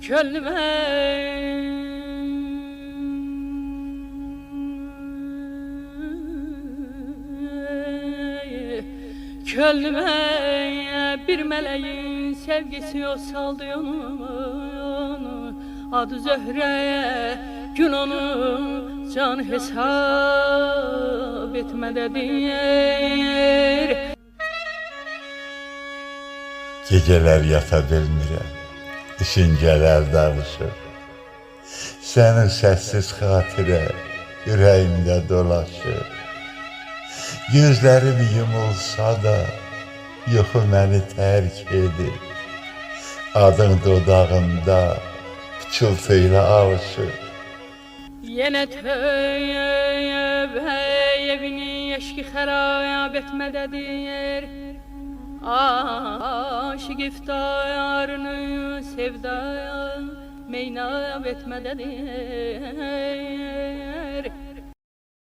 Könlüme Könlüme bir meleğin sevgisi o saldı onu. Adı Zöhre gün onu can hesap etməlidir. Geceler yata bilmirəm, düşüncələr davışır. Sənin səssiz xatirə ürəyimdə dolaşır. Gözlərim yumulsa da yuxu məni tərk edir. Adın dodağımda pıçıltıyla alışır. Yenə tövbə evini eşki xərab etmədədir. Aşık iftarını sevdaya meynab etmədədir.